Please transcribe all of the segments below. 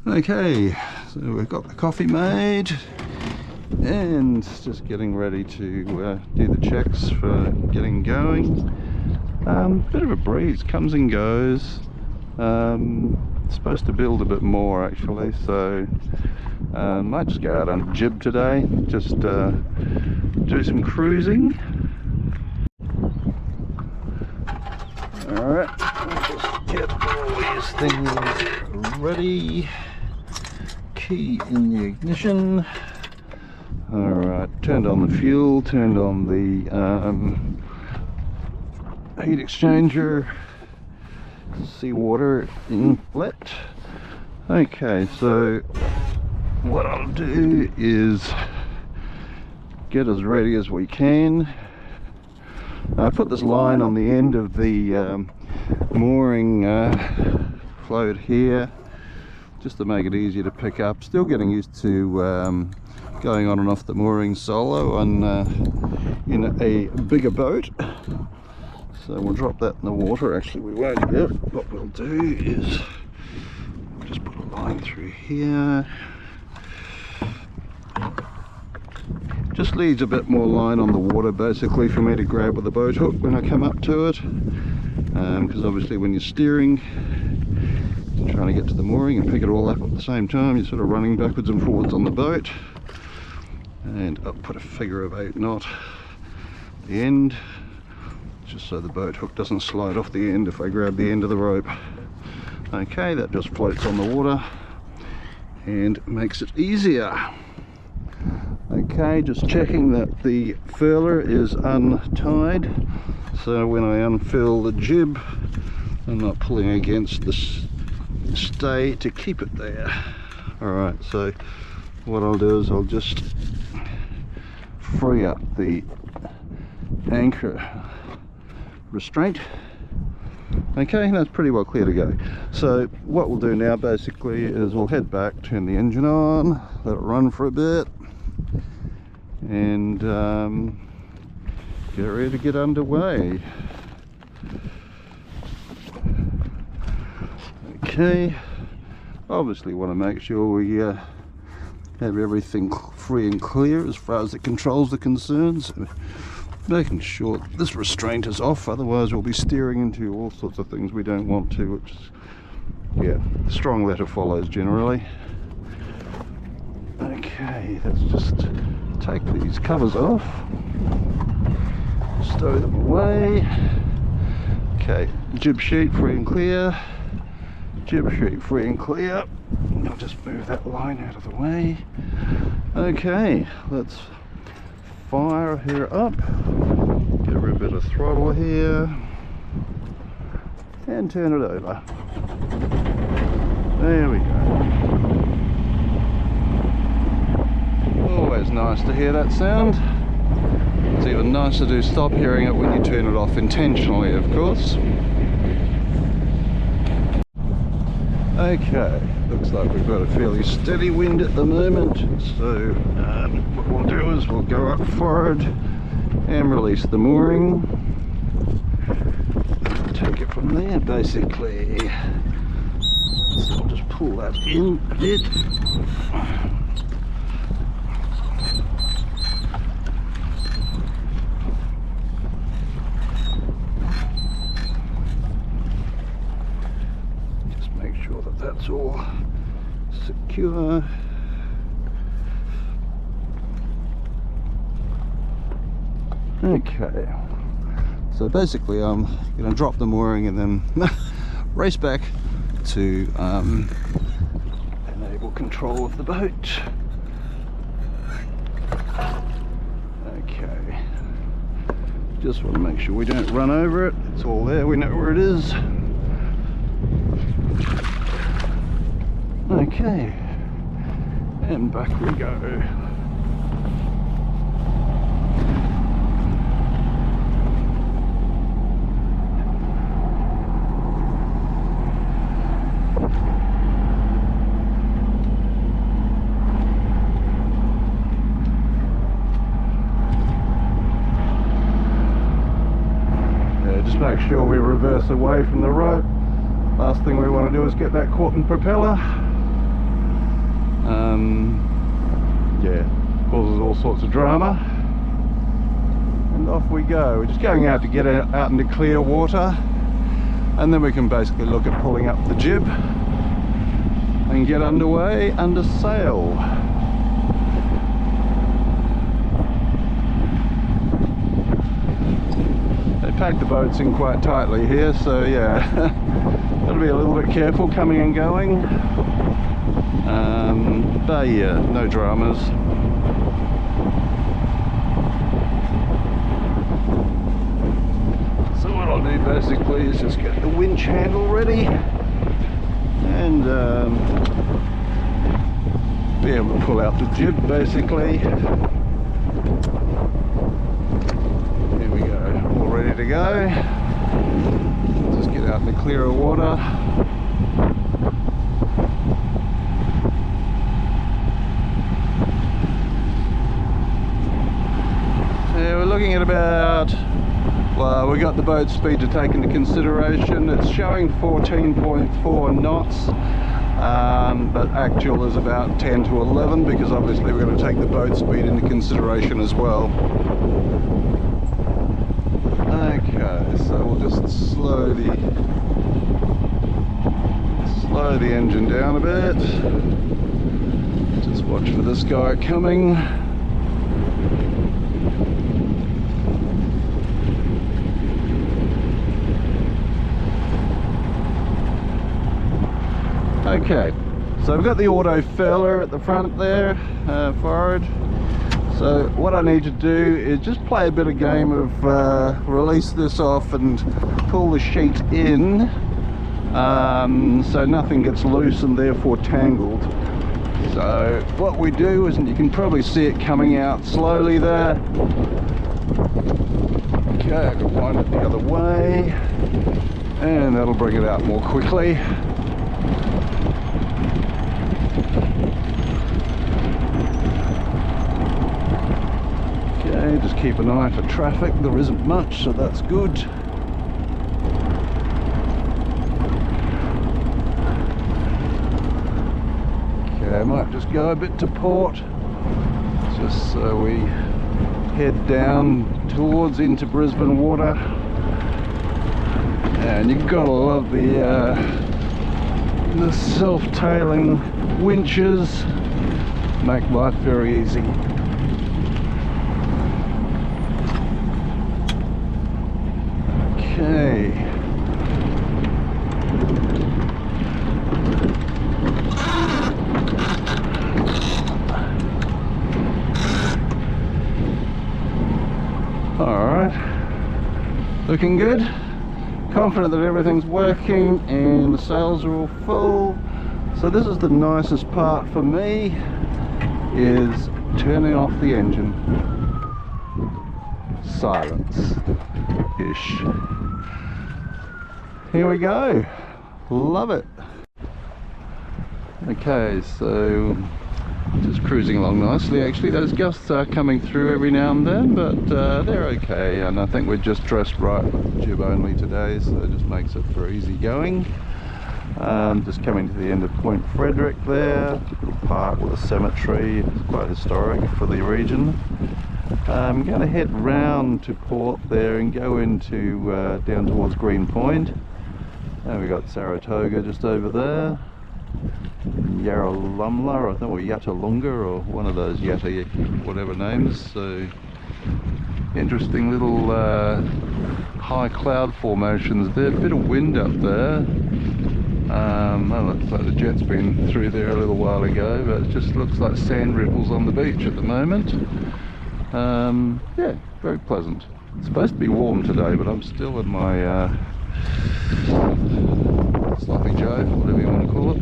Okay, so we've got the coffee made and just getting ready to do the checks for getting going. Bit of a breeze, comes and goes. Supposed to build a bit more actually, so might just go out on jib today, just do some cruising. Alright, just get all these things ready. Key in the ignition. Alright, turned on the fuel, turned on the heat exchanger, seawater inlet. Okay, so what I'll do is get as ready as we can. I put this line on the end of the mooring float here just to make it easier to pick up. Still getting used to going on and off the mooring solo on in a bigger boat. So we'll drop that in the water. Actually we won't do it. What we'll do is we'll just put a line through here. Just leaves a bit more line on the water basically for me to grab with the boat hook when I come up to it, because obviously when you're steering and trying to get to the mooring and pick it all up at the same time, you're sort of running backwards and forwards on the boat. And I'll put a figure of 8 knot at the end, just so the boat hook doesn't slide off the end if I grab the end of the rope. Okay, that just floats on the water and makes it easier. Okay, just checking that the furler is untied, so when I unfurl the jib I'm not pulling against the stay to keep it there. Alright, so what I'll do is I'll just free up the anchor restraint. Okay, that's pretty well clear to go. So what we'll do now basically is we'll head back, turn the engine on, let it run for a bit, and get ready to get underway. Okay, obviously want to make sure we have everything free and clear as far as the controls are concerned, so making sure this restraint is off, otherwise we'll be steering into all sorts of things we don't want to, which is, yeah, strong letter follows generally. Okay, let's just take these covers off, stow them away. Okay, jib sheet free and clear, jib sheet free and clear. I'll just move that line out of the way. Okay, let's fire her up, give her a bit of throttle here, and turn it over. There we go. Always nice to hear that sound. It's even nicer to stop hearing it when you turn it off intentionally, of course. Okay, looks like we've got a fairly steady wind at the moment, so what we'll do is we'll go up forward and release the mooring. Take it from there basically. So I'll just pull that in a bit. That's all secure. Okay, so basically I'm going to drop the mooring and then race back to enable control of the boat. Okay, just want to make sure we don't run over it. It's all there, we know where it is. Okay, and back we go. Yeah, just make sure we reverse away from the rope. Last thing we want to do is get that caught in propeller. Yeah, causes all sorts of drama. And off we go. We're just going out to get out into clear water, and then we can basically look at pulling up the jib and get underway under sail. They pack the boats in quite tightly here, so yeah, gotta be a little bit careful coming and going. But yeah, no dramas. So what I'll do basically is just get the winch handle ready and be able to pull out the jib basically. Here we go, all ready to go. Just get out in the clearer water. We're looking at about, well, we got the boat speed to take into consideration. It's showing 14.4 knots, but actual is about 10 to 11 because obviously we're going to take the boat speed into consideration as well. Okay, so we'll just slow the engine down a bit. Just watch for this guy coming. Okay, so I've got the auto furler at the front there, forward. So what I need to do is just play a bit of game of release this off and pull the sheet in, so nothing gets loose and therefore tangled. So what we do is, and you can probably see it coming out slowly there. Okay, I can wind it the other way, and that'll bring it out more quickly. Okay, just keep an eye for traffic. There isn't much, so that's good. Okay, I might just go a bit to port, just so we head down towards into Brisbane water. And you've got to love the self-tailing winches. Make life very easy. Okay. All right. Looking good. Confident that everything's working and the sails are all full. So this is the nicest part for me, is turning off the engine. Silence-ish. Here we go. Love it. Okay, so just cruising along nicely. Actually, those gusts are coming through every now and then, but they're okay. And I think we're just dressed right with jib only today, so it just makes it for easy going. Just coming to the end of Point Frederick there, little park with a cemetery. It's quite historic for the region. I'm going to head round to port there and go into down towards Green Point. And we've got Saratoga just over there, Yarralumla, I think, or Yatalunga, or one of those Yatta whatever names. So interesting little high cloud formations there. Bit of wind up there. Well, looks like the jet's been through there a little while ago, but it just looks like sand ripples on the beach at the moment. Yeah, very pleasant. It's supposed to be warm today, but I'm still in my sloppy Joe, whatever you want to call it.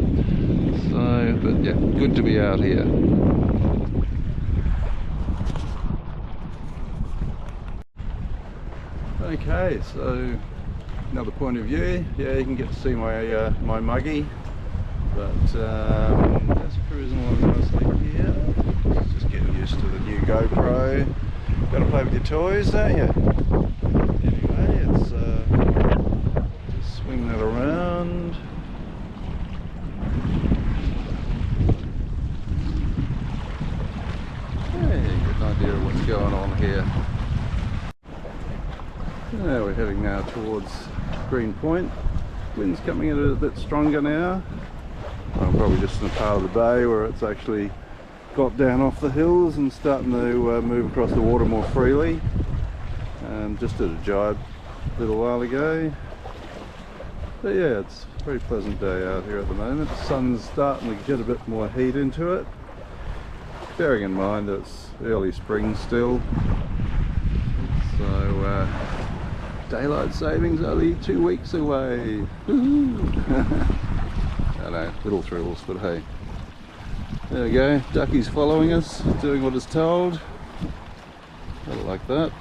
So, but yeah, good to be out here. Okay, so another point of view. Yeah, you can get to see my my muggy, but that's cruising along nicely here. Just getting used to the new GoPro. Got to play with your toys, don't you? Anyway, it's just swing that around. heading now towards Green Point. Wind's coming in a bit stronger now. I'm probably just in a part of the bay where it's actually got down off the hills and starting to move across the water more freely. Just did a jibe a little while ago. But yeah, it's a very pleasant day out here at the moment. The sun's starting to get a bit more heat into it. Bearing in mind that it's early spring still. So daylight savings only 2 weeks away. I know, little thrills, but hey. There we go, Ducky's following us, doing what it's told. I like that.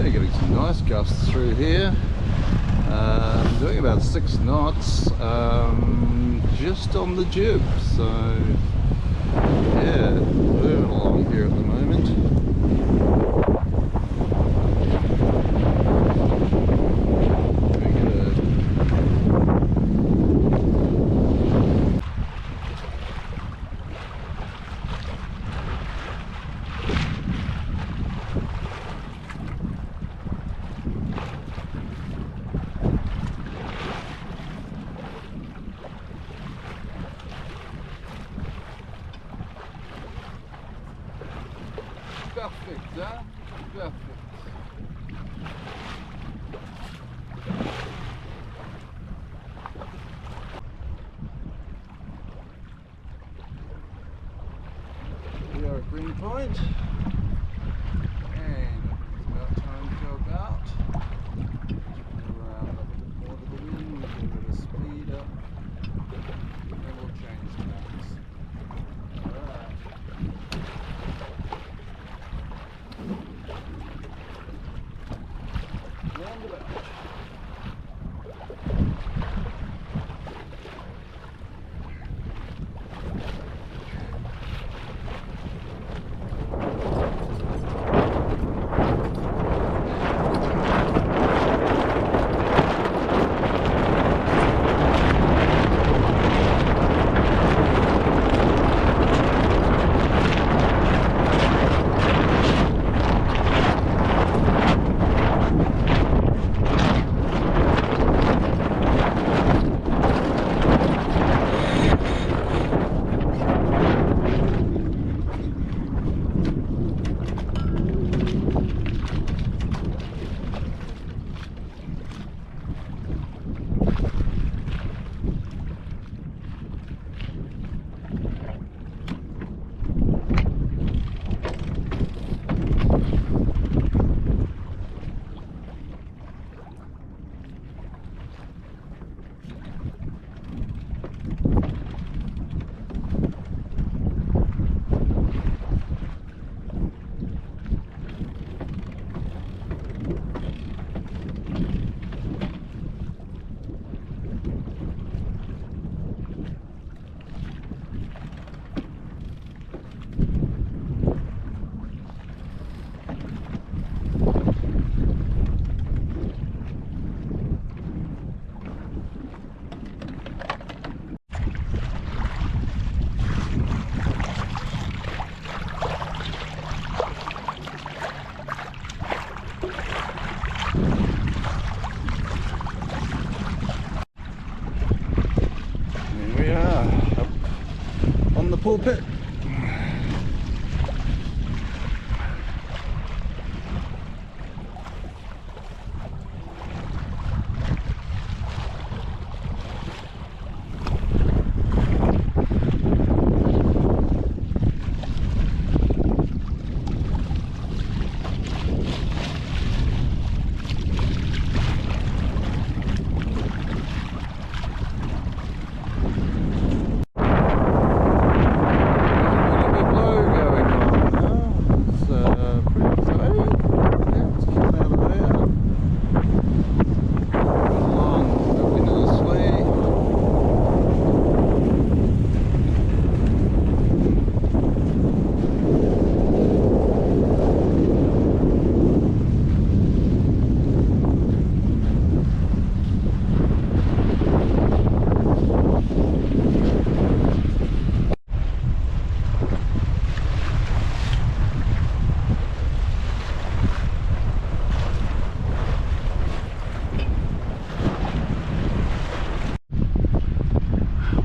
Getting some nice gusts through here. Doing about 6 knots, just on the jib. So yeah, moving along here at the moment. Perfect, huh? Perfect. We are at Green Point, and it's about time to go about. Around up a bit more to the wind, a bit of speed up, and we'll change tracks. Alright. Roundabout. Pulpit.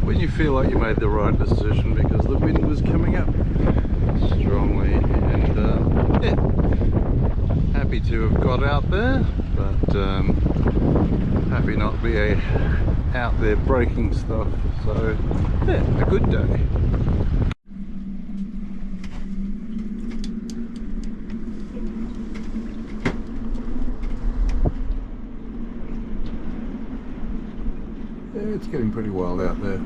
when you feel like you made the right decision, because the wind was coming up strongly, and yeah, happy to have got out there, but happy not to be out there breaking stuff. So yeah, a good day. Yeah, it's getting pretty wild out there.